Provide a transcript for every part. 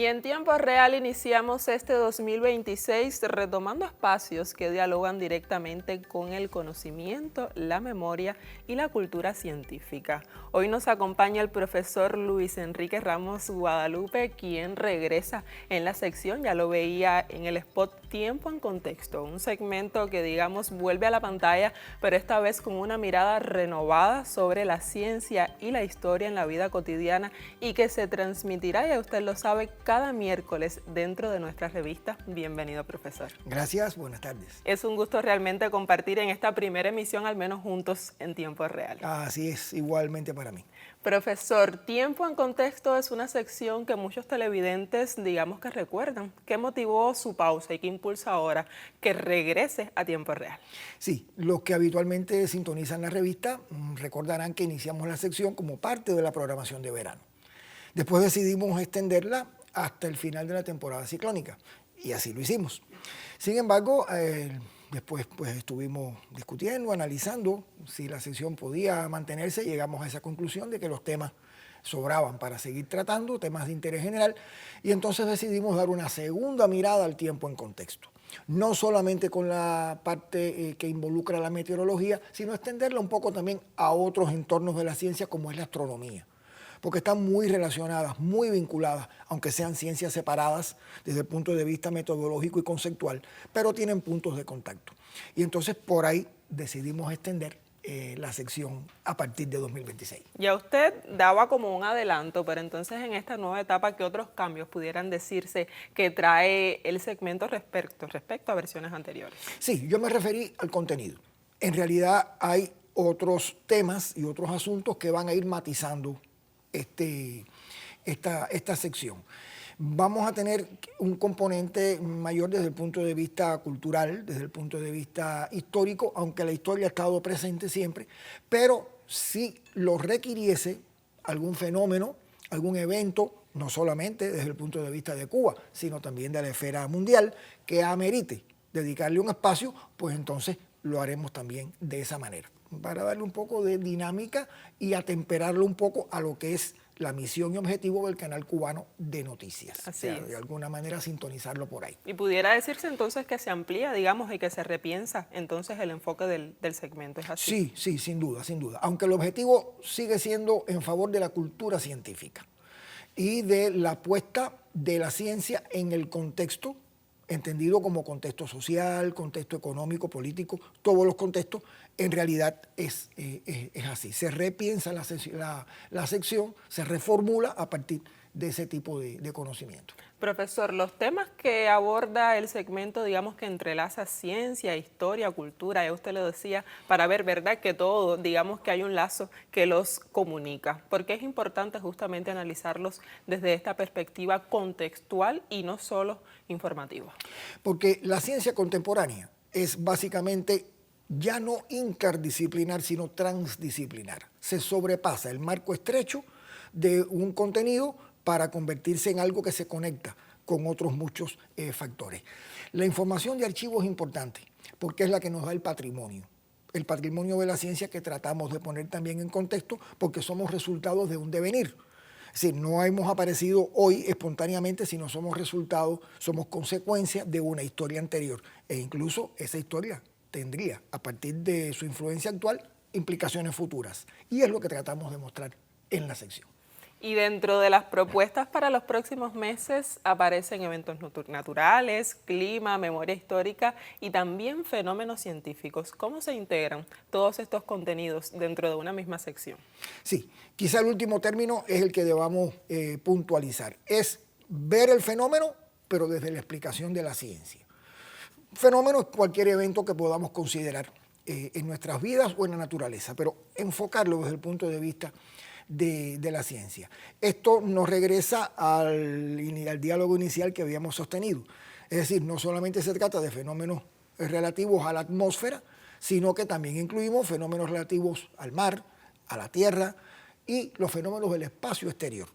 en tiempo real iniciamos este 2026 retomando espacios que dialogan directamente con el conocimiento, la memoria y la cultura científica. Hoy nos acompaña el profesor Luis Enrique Ramos Guadalupe, quien regresa en la sección, ya lo veía en el spot Tiempo en Contexto, un segmento que digamos vuelve a la pantalla, pero esta vez con una mirada renovada sobre la ciencia y la historia en la vida cotidiana y que se transmitirá, ya usted lo sabe, cada miércoles dentro de nuestra revista. Bienvenido, profesor. Gracias, buenas tardes. Es un gusto realmente compartir en esta primera emisión, al menos juntos en tiempo real. Así es, igualmente para mí. Profesor, Tiempo en Contexto es una sección que muchos televidentes, digamos que recuerdan. ¿Qué motivó su pausa y qué impulsa ahora que regrese a tiempo real? Sí, los que habitualmente sintonizan la revista recordarán que iniciamos la sección como parte de la programación de verano. Después decidimos extenderla hasta el final de la temporada ciclónica y así lo hicimos. Sin embargo, después pues estuvimos discutiendo, analizando si la sección podía mantenerse. Llegamos a esa conclusión de que los temas sobraban para seguir tratando, temas de interés general, y entonces decidimos dar una segunda mirada al tiempo en contexto. No solamente con la parte que involucra la meteorología, sino extenderla un poco también a otros entornos de la ciencia como es la astronomía, porque están muy relacionadas, muy vinculadas, aunque sean ciencias separadas desde el punto de vista metodológico y conceptual, pero tienen puntos de contacto. Y entonces por ahí decidimos extender la sección a partir de 2026. Ya usted daba como un adelanto, pero entonces en esta nueva etapa, ¿qué otros cambios pudieran decirse que trae el segmento respecto a versiones anteriores? Sí, yo me referí al contenido. En realidad hay otros temas y otros asuntos que van a ir matizando esta sección. Vamos a tener un componente mayor desde el punto de vista cultural, desde el punto de vista histórico, aunque la historia ha estado presente siempre, pero si lo requiriese algún fenómeno, algún evento, no solamente desde el punto de vista de Cuba, sino también de la esfera mundial, que amerite dedicarle un espacio, pues entonces lo haremos también de esa manera, para darle un poco de dinámica y atemperarlo un poco a lo que es la misión y objetivo del canal cubano de noticias. Así es. De alguna manera sintonizarlo por ahí. Y pudiera decirse entonces que se amplía, digamos, y que se repiensa entonces el enfoque del segmento, ¿es así? Sí, sí, sin duda, sin duda. Aunque el objetivo sigue siendo en favor de la cultura científica y de la puesta de la ciencia en el contexto, entendido como contexto social, contexto económico, político, todos los contextos, en realidad es así. Se repiensa la sección, se reformula a partir de ese tipo de conocimiento. Profesor, los temas que aborda el segmento, digamos que entrelaza ciencia, historia, cultura, ya usted lo decía, para ver, ¿verdad?, que todo, digamos que hay un lazo que los comunica. Porque es importante justamente analizarlos desde esta perspectiva contextual y no solo informativa. Porque la ciencia contemporánea es básicamente ya no interdisciplinar, sino transdisciplinar. Se sobrepasa el marco estrecho de un contenido para convertirse en algo que se conecta con otros muchos factores. La información de archivo es importante porque es la que nos da el patrimonio de la ciencia, que tratamos de poner también en contexto porque somos resultados de un devenir. Es decir, no hemos aparecido hoy espontáneamente, sino somos resultados, somos consecuencia de una historia anterior, e incluso esa historia tendría, a partir de su influencia actual, implicaciones futuras. Y es lo que tratamos de mostrar en la sección. Y dentro de las propuestas para los próximos meses aparecen eventos naturales, clima, memoria histórica y también fenómenos científicos. ¿Cómo se integran todos estos contenidos dentro de una misma sección? Sí, quizá el último término es el que debamos puntualizar. Es ver el fenómeno, pero desde la explicación de la ciencia. Fenómeno es cualquier evento que podamos considerar en nuestras vidas o en la naturaleza, pero enfocarlo desde el punto de vista de la ciencia. Esto nos regresa al diálogo inicial que habíamos sostenido. Es decir, no solamente se trata de fenómenos relativos a la atmósfera, sino que también incluimos fenómenos relativos al mar, a la tierra y los fenómenos del espacio exterior.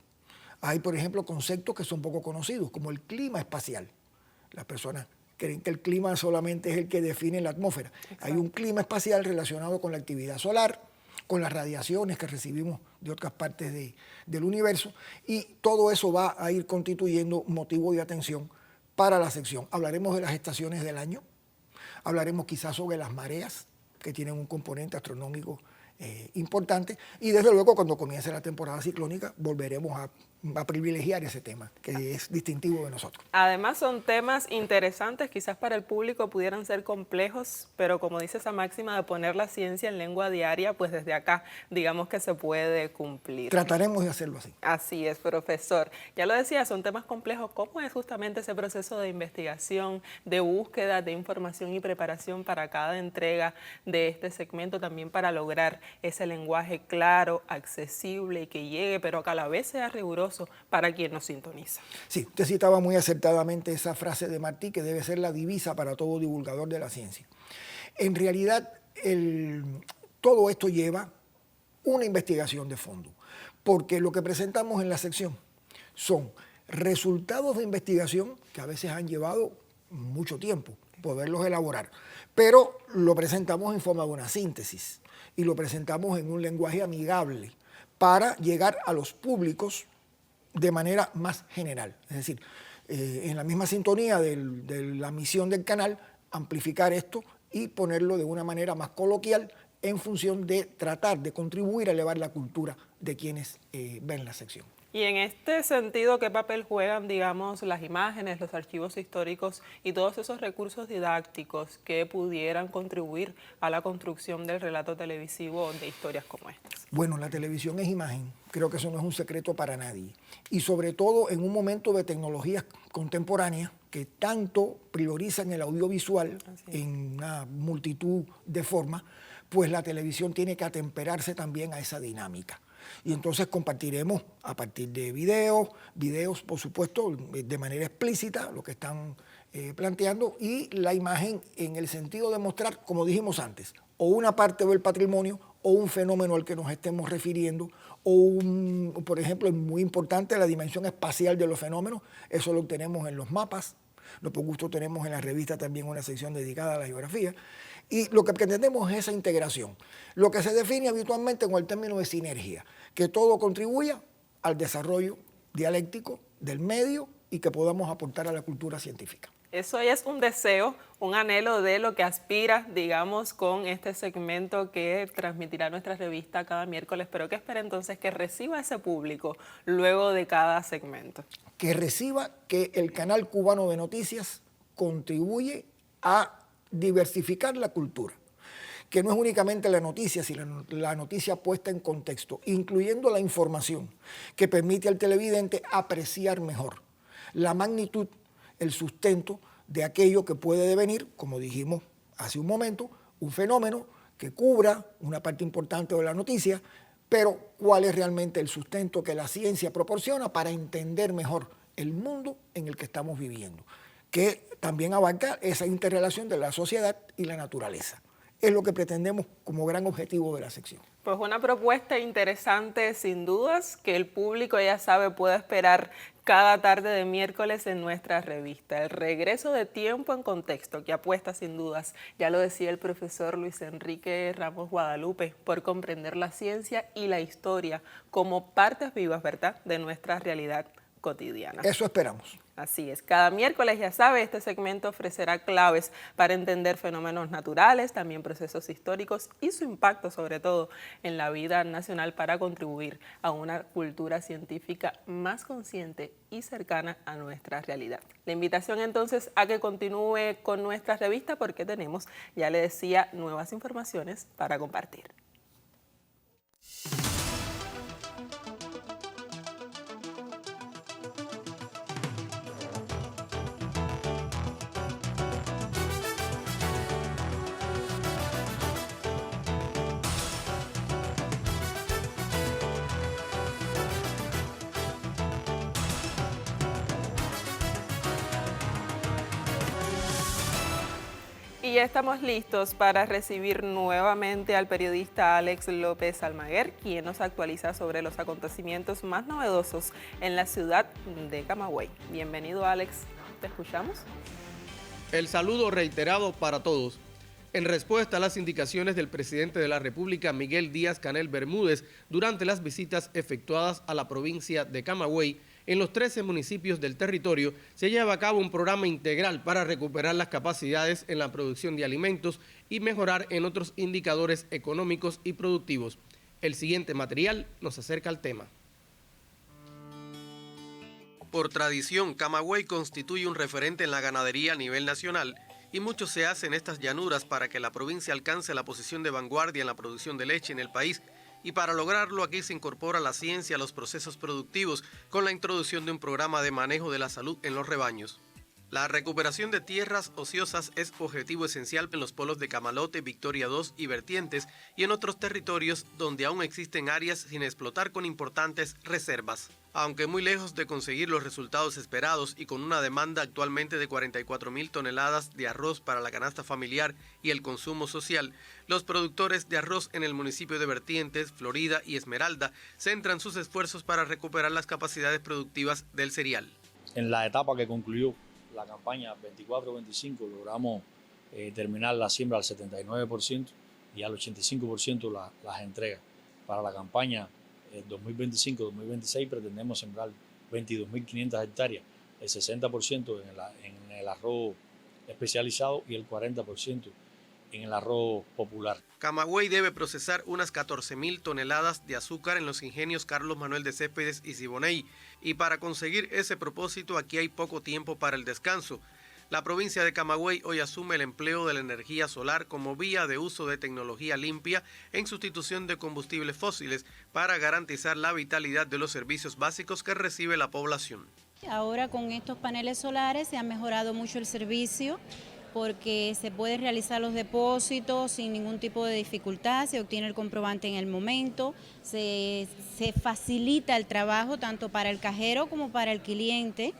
Hay, por ejemplo, conceptos que son poco conocidos, como el clima espacial. Las personas creen que el clima solamente es el que define la atmósfera. Exacto. Hay un clima espacial relacionado con la actividad solar, con las radiaciones que recibimos de otras partes del universo, y todo eso va a ir constituyendo motivo de atención para la sección. Hablaremos de las estaciones del año, hablaremos quizás sobre las mareas, que tienen un componente astronómico importante, y desde luego cuando comience la temporada ciclónica volveremos a privilegiar ese tema, que es distintivo de nosotros. Además son temas interesantes, quizás para el público pudieran ser complejos, pero como dice esa máxima de poner la ciencia en lengua diaria, pues desde acá digamos que se puede cumplir. Trataremos de hacerlo así. Así es, profesor. Ya lo decía, son temas complejos. ¿Cómo es justamente ese proceso de investigación, de búsqueda de información y preparación para cada entrega de este segmento, también para lograr ese lenguaje claro, accesible y que llegue, pero que a la vez sea riguroso para quien nos sintoniza? Sí, usted citaba muy acertadamente esa frase de Martí, que debe ser la divisa para todo divulgador de la ciencia. En realidad, todo esto lleva una investigación de fondo, porque lo que presentamos en la sección son resultados de investigación que a veces han llevado mucho tiempo poderlos elaborar, pero lo presentamos en forma de una síntesis y lo presentamos en un lenguaje amigable para llegar a los públicos de manera más general. Es decir, en la misma sintonía de la misión del canal, amplificar esto y ponerlo de una manera más coloquial en función de tratar de contribuir a elevar la cultura de quienes ven la sección. Y en este sentido, ¿qué papel juegan, digamos, las imágenes, los archivos históricos y todos esos recursos didácticos que pudieran contribuir a la construcción del relato televisivo de historias como estas? Bueno, la televisión es imagen, creo que eso no es un secreto para nadie. Y sobre todo en un momento de tecnologías contemporáneas que tanto priorizan el audiovisual en una multitud de formas, pues la televisión tiene que atemperarse también a esa dinámica. Y entonces compartiremos a partir de videos por supuesto de manera explícita lo que están planteando, y la imagen en el sentido de mostrar, como dijimos antes, o una parte del patrimonio o un fenómeno al que nos estemos refiriendo, o por ejemplo, es muy importante la dimensión espacial de los fenómenos, eso lo tenemos en los mapas. No por gusto tenemos en la revista también una sección dedicada a la geografía, y lo que pretendemos es esa integración, lo que se define habitualmente con el término de sinergia, que todo contribuya al desarrollo dialéctico del medio y que podamos aportar a la cultura científica. Eso es un deseo, un anhelo de lo que aspira, digamos, con este segmento que transmitirá nuestra revista cada miércoles, pero ¿qué espera entonces que reciba ese público luego de cada segmento? Que reciba que el canal cubano de noticias contribuye a diversificar la cultura, que no es únicamente la noticia, sino la noticia puesta en contexto, incluyendo la información que permite al televidente apreciar mejor la magnitud, el sustento de aquello que puede devenir, como dijimos hace un momento, un fenómeno que cubra una parte importante de la noticia, pero cuál es realmente el sustento que la ciencia proporciona para entender mejor el mundo en el que estamos viviendo, que también abarca esa interrelación de la sociedad y la naturaleza. Es lo que pretendemos como gran objetivo de la sección. Pues una propuesta interesante sin dudas, que el público ya sabe puede esperar cada tarde de miércoles en nuestra revista. El regreso de Tiempo en Contexto, que apuesta sin dudas, ya lo decía el profesor Luis Enrique Ramos Guadalupe, por comprender la ciencia y la historia como partes vivas, ¿verdad?, de nuestra realidad cotidiana. Eso esperamos. Así es, cada miércoles, ya sabe, este segmento ofrecerá claves para entender fenómenos naturales, también procesos históricos y su impacto sobre todo en la vida nacional para contribuir a una cultura científica más consciente y cercana a nuestra realidad. La invitación entonces a que continúe con nuestra revista porque tenemos, ya le decía, nuevas informaciones para compartir. Y ya estamos listos para recibir nuevamente al periodista Alex López Almaguer, quien nos actualiza sobre los acontecimientos más novedosos en la ciudad de Camagüey. Bienvenido, Alex. ¿Te escuchamos? El saludo reiterado para todos. En respuesta a las indicaciones del presidente de la República, Miguel Díaz-Canel Bermúdez, durante las visitas efectuadas a la provincia de Camagüey, en los 13 municipios del territorio se lleva a cabo un programa integral para recuperar las capacidades en la producción de alimentos y mejorar en otros indicadores económicos y productivos. El siguiente material nos acerca al tema. Por tradición, Camagüey constituye un referente en la ganadería a nivel nacional y mucho se hace en estas llanuras para que la provincia alcance la posición de vanguardia en la producción de leche en el país, y para lograrlo aquí se incorpora la ciencia a los procesos productivos con la introducción de un programa de manejo de la salud en los rebaños. La recuperación de tierras ociosas es objetivo esencial en los polos de Camalote, Victoria II y Vertientes y en otros territorios donde aún existen áreas sin explotar con importantes reservas. Aunque muy lejos de conseguir los resultados esperados y con una demanda actualmente de 44.000 toneladas de arroz para la canasta familiar y el consumo social, los productores de arroz en el municipio de Vertientes, Florida y Esmeralda centran sus esfuerzos para recuperar las capacidades productivas del cereal. En la etapa que concluyó la campaña 24-25 logramos terminar la siembra al 79% y al 85% las entregas. Para la campaña 2025-2026 pretendemos sembrar 22.500 hectáreas, el 60% en el arroz especializado y el 40% en el arroz popular. Camagüey debe procesar unas 14.000 toneladas de azúcar en los ingenios Carlos Manuel de Céspedes y Siboney, y para conseguir ese propósito aquí hay poco tiempo para el descanso. La provincia de Camagüey hoy asume el empleo de la energía solar como vía de uso de tecnología limpia en sustitución de combustibles fósiles para garantizar la vitalidad de los servicios básicos que recibe la población. Ahora con estos paneles solares se ha mejorado mucho el servicio, porque se pueden realizar los depósitos sin ningún tipo de dificultad, se obtiene el comprobante en el momento, se facilita el trabajo tanto para el cajero como para el cliente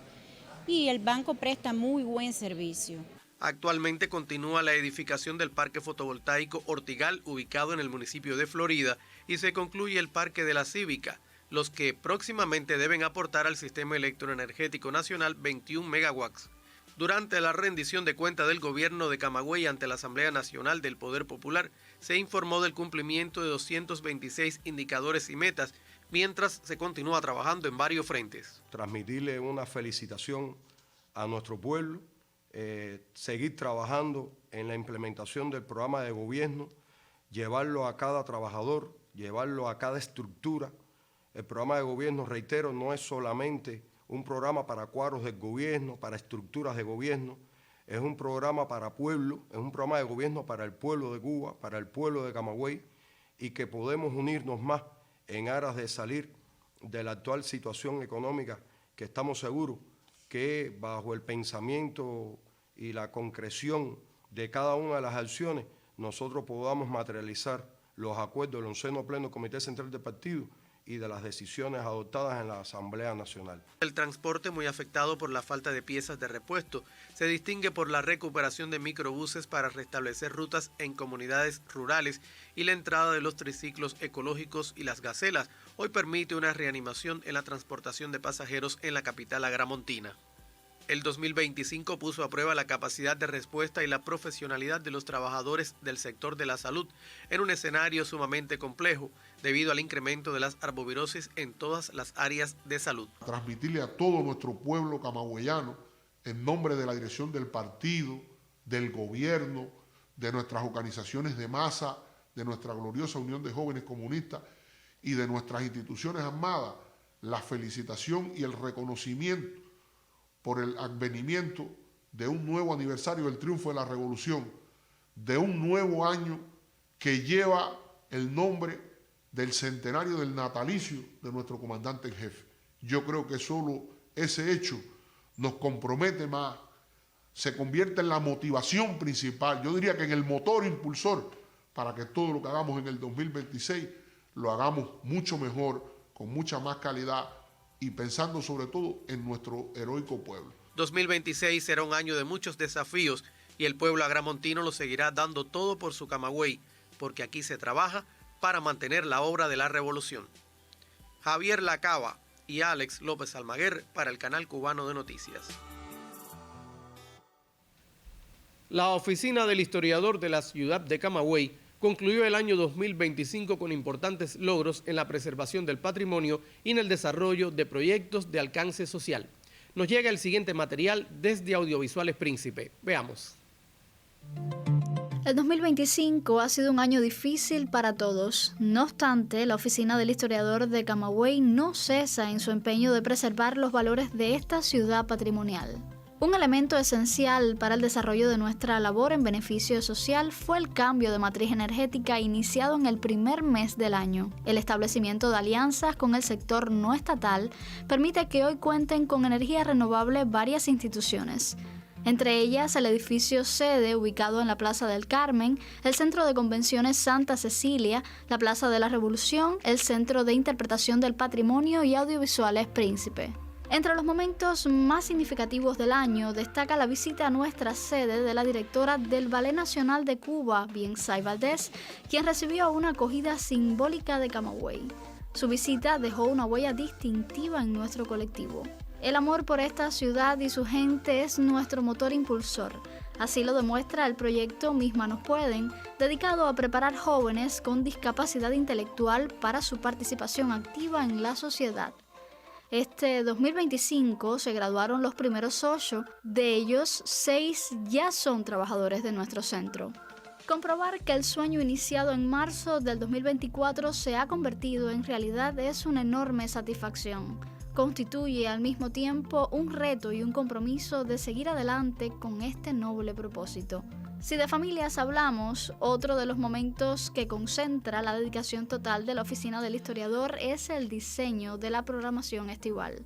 y el banco presta muy buen servicio. Actualmente continúa la edificación del parque fotovoltaico Ortigal, ubicado en el municipio de Florida, y se concluye el parque de la Cívica, los que próximamente deben aportar al sistema electroenergético nacional 21 megawatts. Durante la rendición de cuenta del gobierno de Camagüey ante la Asamblea Nacional del Poder Popular, se informó del cumplimiento de 226 indicadores y metas, mientras se continúa trabajando en varios frentes. Transmitirle una felicitación a nuestro pueblo, seguir trabajando en la implementación del programa de gobierno, llevarlo a cada trabajador, llevarlo a cada estructura. El programa de gobierno, reitero, no es solamente un programa para cuadros del gobierno, para estructuras de gobierno, es un programa para pueblo, es un programa de gobierno para el pueblo de Cuba, para el pueblo de Camagüey, y que podemos unirnos más en aras de salir de la actual situación económica, que estamos seguros que bajo el pensamiento y la concreción de cada una de las acciones, nosotros podamos materializar los acuerdos del 11º Pleno Comité Central del Partido y de las decisiones adoptadas en la Asamblea Nacional. El transporte, muy afectado por la falta de piezas de repuesto, se distingue por la recuperación de microbuses para restablecer rutas en comunidades rurales y la entrada de los triciclos ecológicos y las gacelas. Hoy permite una reanimación en la transportación de pasajeros en la capital agramontina. El 2025 puso a prueba la capacidad de respuesta y la profesionalidad de los trabajadores del sector de la salud en un escenario sumamente complejo debido al incremento de las arbovirosis en todas las áreas de salud. Transmitirle a todo nuestro pueblo camagüeyano, en nombre de la dirección del partido, del gobierno, de nuestras organizaciones de masa, de nuestra gloriosa Unión de Jóvenes Comunistas y de nuestras instituciones armadas, la felicitación y el reconocimiento por el advenimiento de un nuevo aniversario del triunfo de la revolución, de un nuevo año que lleva el nombre del centenario del natalicio de nuestro comandante en jefe. Yo creo que solo ese hecho nos compromete más, se convierte en la motivación principal, yo diría que en el motor impulsor para que todo lo que hagamos en el 2026 lo hagamos mucho mejor, con mucha más calidad, y pensando sobre todo en nuestro heroico pueblo. 2026 será un año de muchos desafíos y el pueblo agramontino lo seguirá dando todo por su Camagüey, porque aquí se trabaja para mantener la obra de la revolución. Javier Lacaba y Alex López Almaguer para el Canal Cubano de Noticias. La oficina del historiador de la ciudad de Camagüey concluyó el año 2025 con importantes logros en la preservación del patrimonio y en el desarrollo de proyectos de alcance social. Nos llega el siguiente material desde Audiovisuales Príncipe. Veamos. El 2025 ha sido un año difícil para todos. No obstante, la oficina del historiador de Camagüey no cesa en su empeño de preservar los valores de esta ciudad patrimonial. Un elemento esencial para el desarrollo de nuestra labor en beneficio social fue el cambio de matriz energética iniciado en el primer mes del año. El establecimiento de alianzas con el sector no estatal permite que hoy cuenten con energía renovable varias instituciones. Entre ellas, el edificio sede ubicado en la Plaza del Carmen, el Centro de Convenciones Santa Cecilia, la Plaza de la Revolución, el Centro de Interpretación del Patrimonio y Audiovisuales Príncipe. Entre los momentos más significativos del año destaca la visita a nuestra sede de la directora del Ballet Nacional de Cuba, Biensay Valdés, quien recibió una acogida simbólica de Camagüey. Su visita dejó una huella distintiva en nuestro colectivo. El amor por esta ciudad y su gente es nuestro motor impulsor. Así lo demuestra el proyecto Mis Manos Pueden, dedicado a preparar jóvenes con discapacidad intelectual para su participación activa en la sociedad. Este 2025 se graduaron los primeros 8, de ellos 6 ya son trabajadores de nuestro centro. Comprobar que el sueño iniciado en marzo del 2024 se ha convertido en realidad es una enorme satisfacción. Constituye al mismo tiempo un reto y un compromiso de seguir adelante con este noble propósito. Si de familias hablamos, otro de los momentos que concentra la dedicación total de la oficina del historiador es el diseño de la programación estival,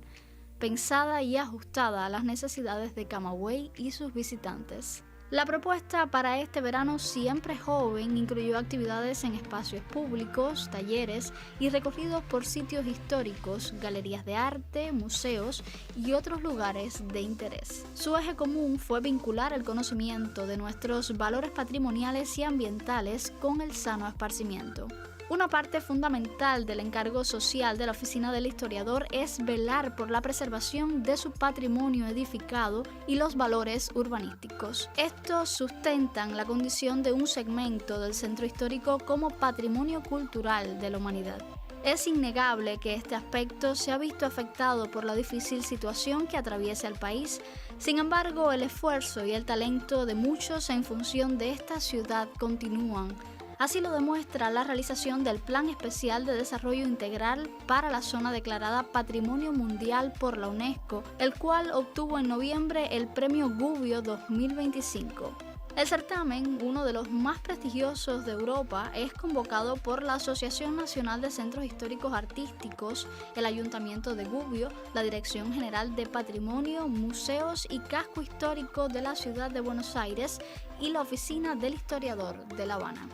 pensada y ajustada a las necesidades de Camagüey y sus visitantes. La propuesta para este verano siempre joven incluyó actividades en espacios públicos, talleres y recorridos por sitios históricos, galerías de arte, museos y otros lugares de interés. Su eje común fue vincular el conocimiento de nuestros valores patrimoniales y ambientales con el sano esparcimiento. Una parte fundamental del encargo social de la oficina del historiador es velar por la preservación de su patrimonio edificado y los valores urbanísticos. Estos sustentan la condición de un segmento del centro histórico como patrimonio cultural de la humanidad. Es innegable que este aspecto se ha visto afectado por la difícil situación que atraviesa el país. Sin embargo, el esfuerzo y el talento de muchos en función de esta ciudad continúan. Así lo demuestra la realización del Plan Especial de Desarrollo Integral para la zona declarada Patrimonio Mundial por la UNESCO, el cual obtuvo en noviembre el Premio Gubbio 2025. El certamen, uno de los más prestigiosos de Europa, es convocado por la Asociación Nacional de Centros Históricos Artísticos, el Ayuntamiento de Gubbio, la Dirección General de Patrimonio, Museos y Casco Histórico de la Ciudad de Buenos Aires y la Oficina del Historiador de La Habana.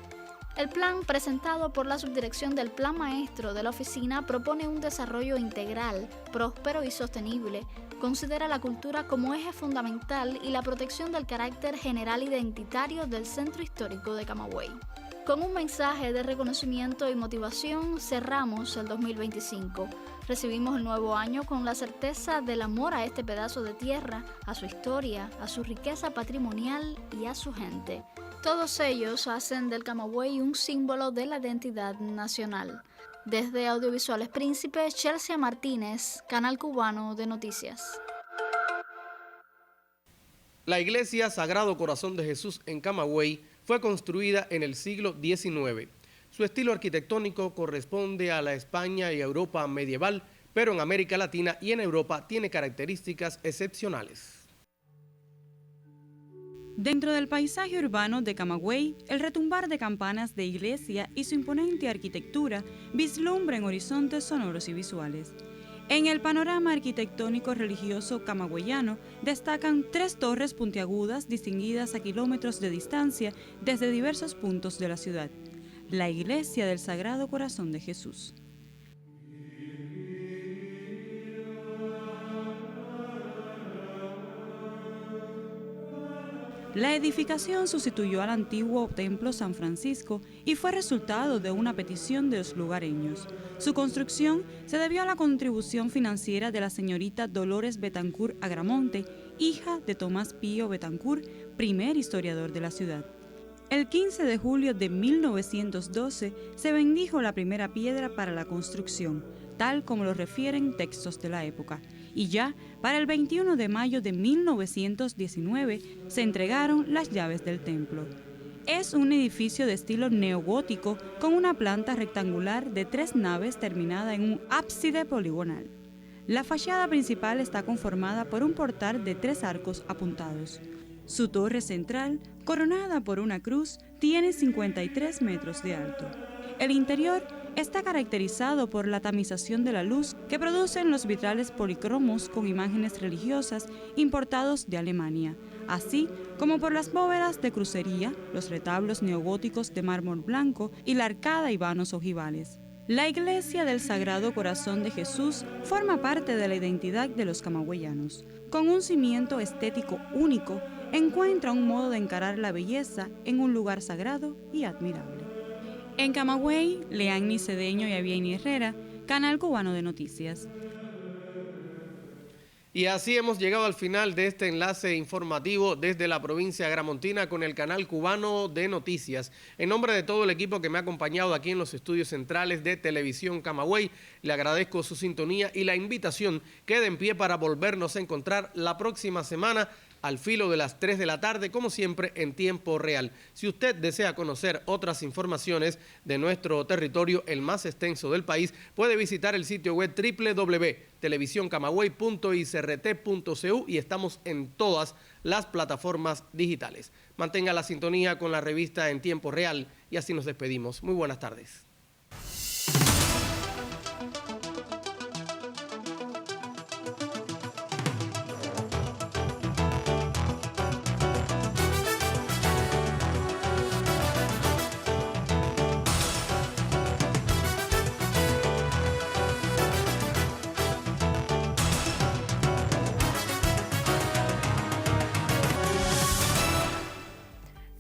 El plan presentado por la Subdirección del Plan Maestro de la Oficina propone un desarrollo integral, próspero y sostenible, considera la cultura como eje fundamental y la protección del carácter general identitario del Centro Histórico de Camagüey. Con un mensaje de reconocimiento y motivación cerramos el 2025. Recibimos el nuevo año con la certeza del amor a este pedazo de tierra, a su historia, a su riqueza patrimonial y a su gente. Todos ellos hacen del Camagüey un símbolo de la identidad nacional. Desde Audiovisuales Príncipe, Chelsea Martínez, Canal Cubano de Noticias. La iglesia Sagrado Corazón de Jesús en Camagüey fue construida en el siglo XIX. Su estilo arquitectónico corresponde a la España y Europa medieval, pero en América Latina y en Europa tiene características excepcionales. Dentro del paisaje urbano de Camagüey, el retumbar de campanas de iglesia y su imponente arquitectura vislumbran horizontes sonoros y visuales. En el panorama arquitectónico religioso camagüeyano destacan 3 torres puntiagudas distinguidas a kilómetros de distancia desde diversos puntos de la ciudad. La Iglesia del Sagrado Corazón de Jesús. La edificación sustituyó al antiguo Templo San Francisco y fue resultado de una petición de los lugareños. Su construcción se debió a la contribución financiera de la señorita Dolores Betancourt Agramonte, hija de Tomás Pío Betancourt, primer historiador de la ciudad. El 15 de julio de 1912 se bendijo la primera piedra para la construcción, tal como lo refieren textos de la época, y ya para el 21 de mayo de 1919 se entregaron las llaves del templo. Es un edificio de estilo neogótico con una planta rectangular de 3 naves terminada en un ábside poligonal. La fachada principal está conformada por un portal de 3 arcos apuntados. Su torre central, coronada por una cruz, tiene 53 metros de alto. El interior está caracterizado por la tamización de la luz que producen los vitrales policromos con imágenes religiosas importados de Alemania, así como por las bóvedas de crucería, los retablos neogóticos de mármol blanco y la arcada y vanos ojivales. La iglesia del Sagrado Corazón de Jesús forma parte de la identidad de los camagüeyanos. Con un cimiento estético único, encuentra un modo de encarar la belleza en un lugar sagrado y admirable. En Camagüey, Leanny Cedeño y Aviani Herrera, Canal Cubano de Noticias. Y así hemos llegado al final de este enlace informativo desde la provincia gramontina con el Canal Cubano de Noticias. En nombre de todo el equipo que me ha acompañado aquí en los estudios centrales de Televisión Camagüey, le agradezco su sintonía y la invitación. Quede en pie para volvernos a encontrar la próxima semana al filo de las 3 de la tarde, como siempre, en tiempo real. Si usted desea conocer otras informaciones de nuestro territorio, el más extenso del país, puede visitar el sitio web www.televisioncamagüey.icrt.cu y estamos en todas las plataformas digitales. Mantenga la sintonía con la revista en tiempo real y así nos despedimos. Muy buenas tardes.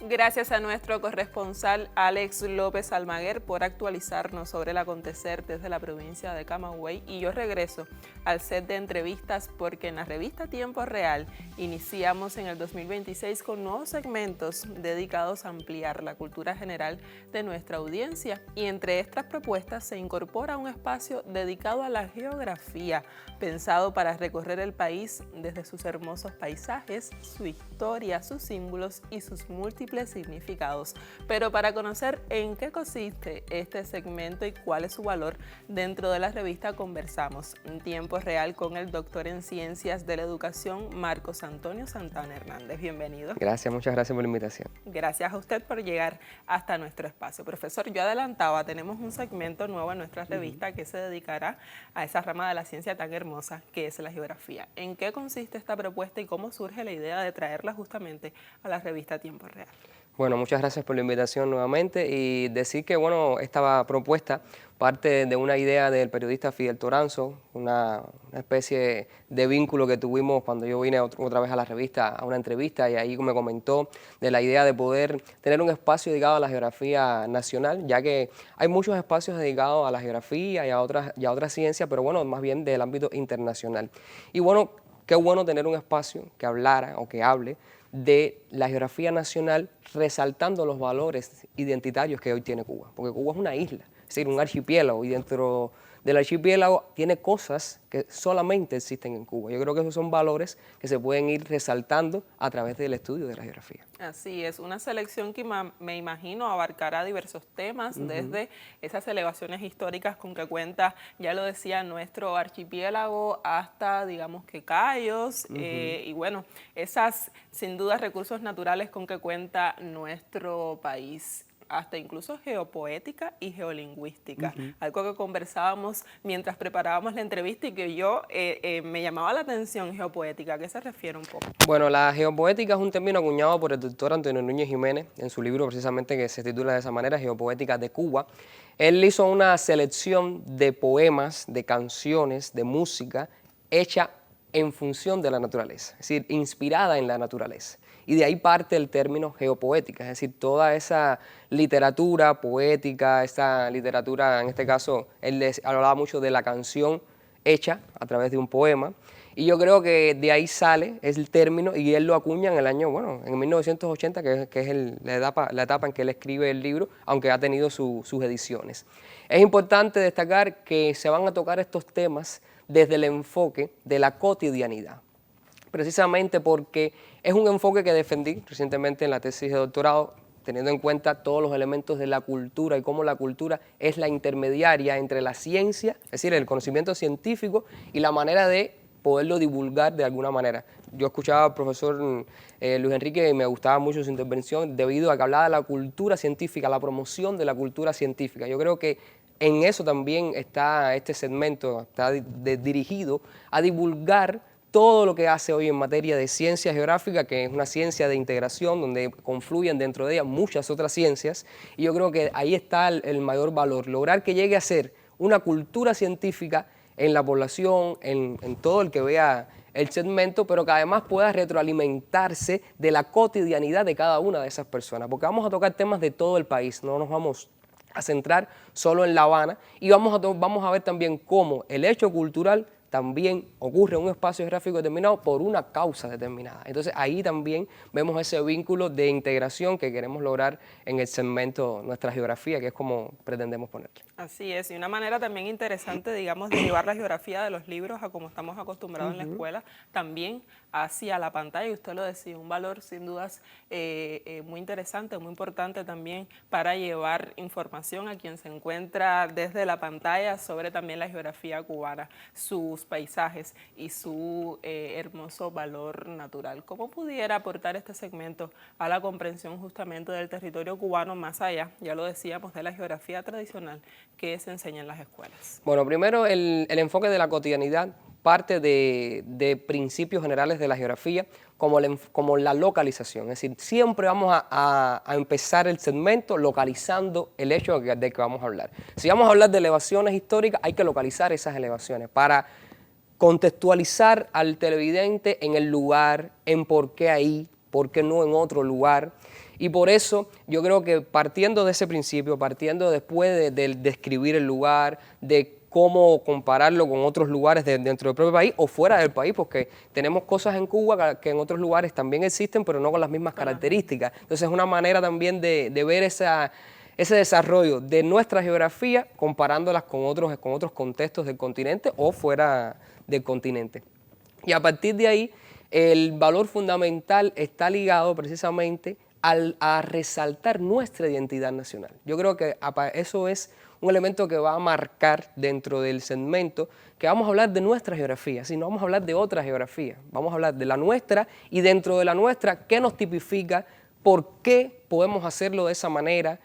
Gracias a nuestro corresponsal Alex López Almaguer por actualizarnos sobre el acontecer desde la provincia de Camagüey. Y yo regreso al set de entrevistas porque en la revista Tiempo Real iniciamos en el 2026 con nuevos segmentos dedicados a ampliar la cultura general de nuestra audiencia. Y entre estas propuestas se incorpora un espacio dedicado a la geografía, pensado para recorrer el país desde sus hermosos paisajes, su historia, sus símbolos y sus múltiples significados. Pero para conocer en qué consiste este segmento y cuál es su valor dentro de la revista, conversamos en tiempo real con el doctor en Ciencias de la Educación, Marcos Antonio Santana Hernández. Bienvenido. Gracias, muchas gracias por la invitación. Gracias a usted por llegar hasta nuestro espacio. Profesor, yo adelantaba, tenemos un segmento nuevo en nuestra revista que se dedicará a esa rama de la ciencia tan hermosa que es la geografía. ¿En qué consiste esta propuesta y cómo surge la idea de traerla justamente a la revista Tiempo Real? Bueno, muchas gracias por la invitación nuevamente y decir que, bueno, esta propuesta parte de una idea del periodista Fidel Toranzo, una especie de vínculo que tuvimos cuando yo vine otra vez a la revista a una entrevista y ahí me comentó de la idea de poder tener un espacio dedicado a la geografía nacional, ya que hay muchos espacios dedicados a la geografía y a otras ciencias, pero bueno, más bien del ámbito internacional. Y bueno, qué bueno tener un espacio que hablara o que hable de la geografía nacional, resaltando los valores identitarios que hoy tiene Cuba, porque Cuba es una isla, es decir, un archipiélago, y dentro del archipiélago tiene cosas que solamente existen en Cuba. Yo creo que esos son valores que se pueden ir resaltando a través del estudio de la geografía. Así es, una selección que me imagino abarcará diversos temas, desde esas elevaciones históricas con que cuenta, ya lo decía, nuestro archipiélago, hasta, digamos, que Cayos, y bueno, esas, sin duda, recursos naturales con que cuenta nuestro país, hasta incluso geopoética y geolingüística, algo que conversábamos mientras preparábamos la entrevista y que yo me llamaba la atención. Geopoética, ¿a qué se refiere un poco? Bueno, la geopoética es un término acuñado por el doctor Antonio Núñez Jiménez en su libro precisamente que se titula de esa manera, Geopoética de Cuba. Él hizo una selección de poemas, de canciones, de música hecha en función de la naturaleza, es decir, inspirada en la naturaleza. Y de ahí parte el término geopoética, es decir, toda esa literatura poética, esa literatura, en este caso, él hablaba mucho de la canción hecha a través de un poema, Y yo creo que de ahí sale el término y él lo acuña en el año, bueno, en 1980, que es la etapa en que él escribe el libro, aunque ha tenido sus ediciones. Es importante destacar que se van a tocar estos temas desde el enfoque de la cotidianidad, precisamente porque es un enfoque que defendí recientemente en la tesis de doctorado, teniendo en cuenta todos los elementos de la cultura y cómo la cultura es la intermediaria entre la ciencia, es decir, el conocimiento científico y la manera de poderlo divulgar de alguna manera. Yo escuchaba al profesor Luis Enrique y me gustaba mucho su intervención debido a que hablaba de la cultura científica, la promoción de la cultura científica. Yo creo que en eso también está este segmento, está dirigido a divulgar todo lo que hace hoy en materia de ciencia geográfica, que es una ciencia de integración donde confluyen dentro de ella muchas otras ciencias, y yo creo que ahí está el mayor valor, lograr que llegue a ser una cultura científica en la población, en todo el que vea el segmento, pero que además pueda retroalimentarse de la cotidianidad de cada una de esas personas, porque vamos a tocar temas de todo el país, no nos vamos a centrar solo en La Habana, y vamos a ver también cómo el hecho cultural también ocurre en un espacio geográfico determinado por una causa determinada. Entonces ahí también vemos ese vínculo de integración que queremos lograr en el segmento Nuestra Geografía, que es como pretendemos ponerle. Así es, y una manera también interesante, digamos, de llevar la geografía de los libros a como estamos acostumbrados en la escuela, también hacia la pantalla, y usted lo decía, un valor sin dudas muy interesante, muy importante también para llevar información a quien se encuentra desde la pantalla sobre también la geografía cubana, sus paisajes y su hermoso valor natural. ¿Cómo pudiera aportar este segmento a la comprensión justamente del territorio cubano más allá, ya lo decíamos, de la geografía tradicional que se enseña en las escuelas? Bueno, primero el enfoque de la cotidianidad parte de principios generales de la geografía, como la localización. Es decir, siempre vamos a empezar el segmento localizando el hecho de que vamos a hablar. Si vamos a hablar de elevaciones históricas, hay que localizar esas elevaciones para contextualizar al televidente en el lugar, en por qué ahí, por qué no en otro lugar. Y por eso yo creo que partiendo de ese principio, partiendo después de describir el lugar, de cómo compararlo con otros lugares dentro del propio país o fuera del país, porque tenemos cosas en Cuba que en otros lugares también existen, pero no con las mismas características. Entonces es una manera también de ver ese desarrollo de nuestra geografía comparándolas con otros contextos del continente o fuera del continente. Y a partir de ahí, el valor fundamental está ligado precisamente a resaltar nuestra identidad nacional. Yo creo que eso es un elemento que va a marcar dentro del segmento que vamos a hablar de nuestra geografía, si no vamos a hablar de otra geografía, vamos a hablar de la nuestra y dentro de la nuestra, ¿qué nos tipifica? ¿Por qué podemos hacerlo de esa manera?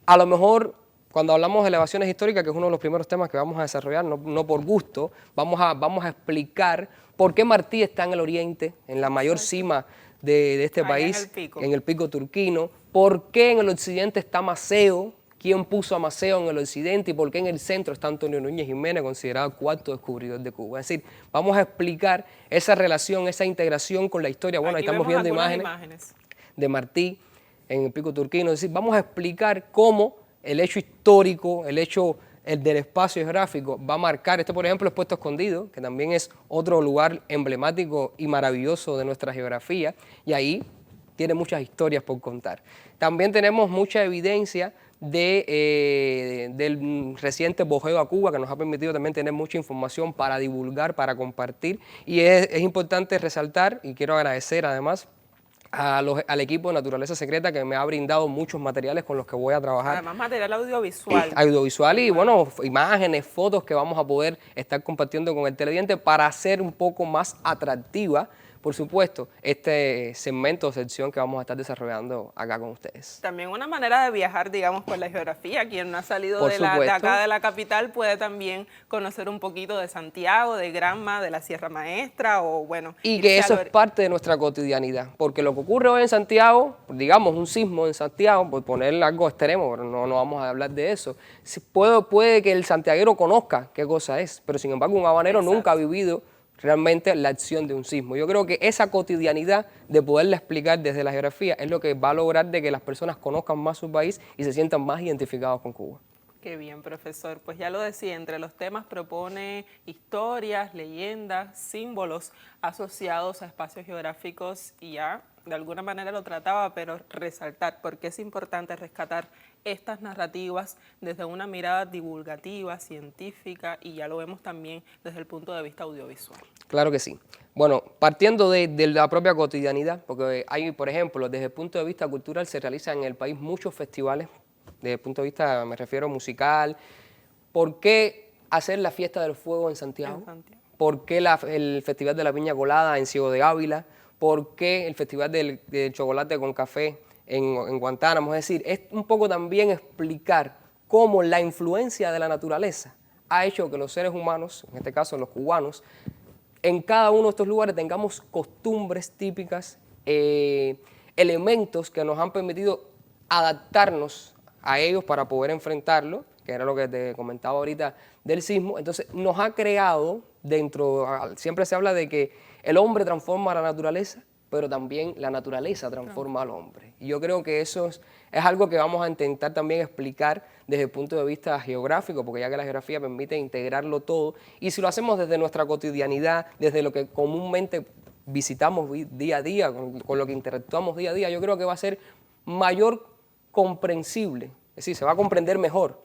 A lo mejor cuando hablamos de elevaciones históricas, que es uno de los primeros temas que vamos a desarrollar, no por gusto, vamos a explicar por qué Martí está en el oriente, en la mayor cima de este país, en el pico turquino, por qué en el occidente está Maceo, quién puso a Maceo en el occidente y por qué en el centro está Antonio Núñez Jiménez, considerado el cuarto descubridor de Cuba. Es decir, vamos a explicar esa relación, esa integración con la historia. Bueno, ahí estamos viendo imágenes de Martí en el pico turquino. Es decir, vamos a explicar cómo el hecho histórico, el del espacio geográfico va a marcar. Por ejemplo, es Puesto Escondido, que también es otro lugar emblemático y maravilloso de nuestra geografía, y ahí tiene muchas historias por contar. También tenemos mucha evidencia del reciente bojeo a Cuba, que nos ha permitido también tener mucha información para divulgar, para compartir, y es importante resaltar, y quiero agradecer además al equipo de Naturaleza Secreta, que me ha brindado muchos materiales con los que voy a trabajar. Además, material audiovisual. Audiovisual y, bueno, imágenes, fotos que vamos a poder estar compartiendo con el televidente para hacer un poco más atractiva, por supuesto, este segmento o sección que vamos a estar desarrollando acá con ustedes. También una manera de viajar, digamos, por la geografía. Quien no ha salido de acá de la capital puede también conocer un poquito de Santiago, de Granma, de la Sierra Maestra o bueno. Y que eso es parte de nuestra cotidianidad, porque lo que ocurre hoy en Santiago, digamos un sismo en Santiago, por poner algo extremo, pero no vamos a hablar de eso. Puede que el santiaguero conozca qué cosa es, pero sin embargo un habanero nunca ha vivido realmente la acción de un sismo. Yo creo que esa cotidianidad de poderla explicar desde la geografía es lo que va a lograr de que las personas conozcan más su país y se sientan más identificados con Cuba. Ok, Qué bien, profesor. Pues ya lo decía, entre los temas propone historias, leyendas, símbolos asociados a espacios geográficos y ya de alguna manera lo trataba, pero resaltar por qué es importante rescatar estas narrativas desde una mirada divulgativa, científica y ya lo vemos también desde el punto de vista audiovisual. Claro que sí. Bueno, partiendo de la propia cotidianidad, porque hay, por ejemplo, desde el punto de vista cultural se realizan en el país muchos festivales, desde el punto de vista, me refiero musical. ¿Por qué hacer la Fiesta del Fuego en Santiago? ¿Por qué el Festival de la Piña Colada en Ciego de Ávila? ¿Por qué el Festival del Chocolate con Café en Guantánamo? Es decir, es un poco también explicar cómo la influencia de la naturaleza ha hecho que los seres humanos, en este caso los cubanos, en cada uno de estos lugares tengamos costumbres típicas, elementos que nos han permitido adaptarnos a ellos para poder enfrentarlo, que era lo que te comentaba ahorita del sismo. Entonces nos ha creado siempre se habla de que el hombre transforma a la naturaleza, pero también la naturaleza transforma al hombre. Y yo creo que eso es algo que vamos a intentar también explicar desde el punto de vista geográfico, porque ya que la geografía permite integrarlo todo, y si lo hacemos desde nuestra cotidianidad, desde lo que comúnmente visitamos día a día, con lo que interactuamos día a día, yo creo que va a ser mayor comprensible, es decir, se va a comprender mejor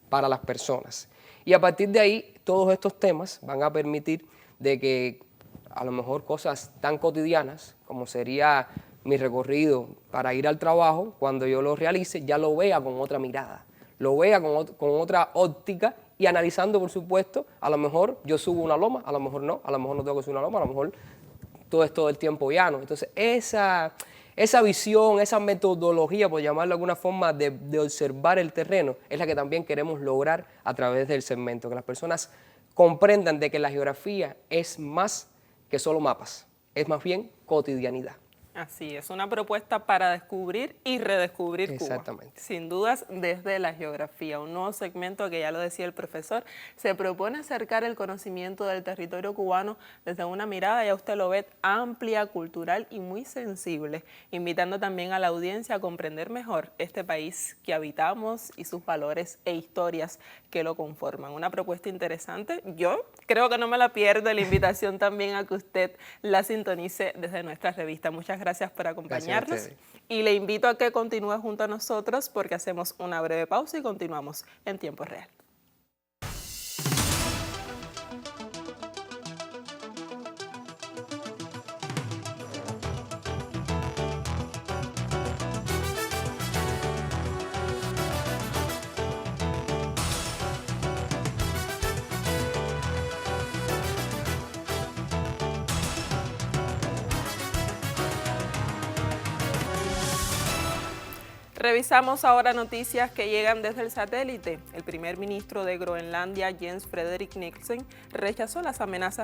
para las personas. Y a partir de ahí, todos estos temas van a permitir de que a lo mejor cosas tan cotidianas como sería mi recorrido para ir al trabajo, cuando yo lo realice, ya lo vea con otra mirada, lo vea con otra óptica y analizando, por supuesto, a lo mejor yo subo una loma, a lo mejor no tengo que subir una loma, a lo mejor todo es todo el tiempo llano. Entonces, esa visión, esa metodología, por llamarlo de alguna forma, de observar el terreno, es la que también queremos lograr a través del segmento, que las personas comprendan de que la geografía es más que solo mapas, es más bien cotidianidad. Así es, una propuesta para descubrir y redescubrir Cuba. Exactamente. Sin dudas, desde la geografía. Un nuevo segmento que ya lo decía el profesor, se propone acercar el conocimiento del territorio cubano desde una mirada, ya usted lo ve, amplia, cultural y muy sensible, invitando también a la audiencia a comprender mejor este país que habitamos y sus valores e historias que lo conforman. Una propuesta interesante. Yo creo que no me la pierdo, la invitación también a que usted la sintonice desde nuestra revista. Muchas gracias por acompañarnos y le invito a que continúe junto a nosotros porque hacemos una breve pausa y continuamos en tiempo real. Revisamos ahora noticias que llegan desde el satélite. El primer ministro de Groenlandia, Jens Frederik Nielsen, rechazó las amenazas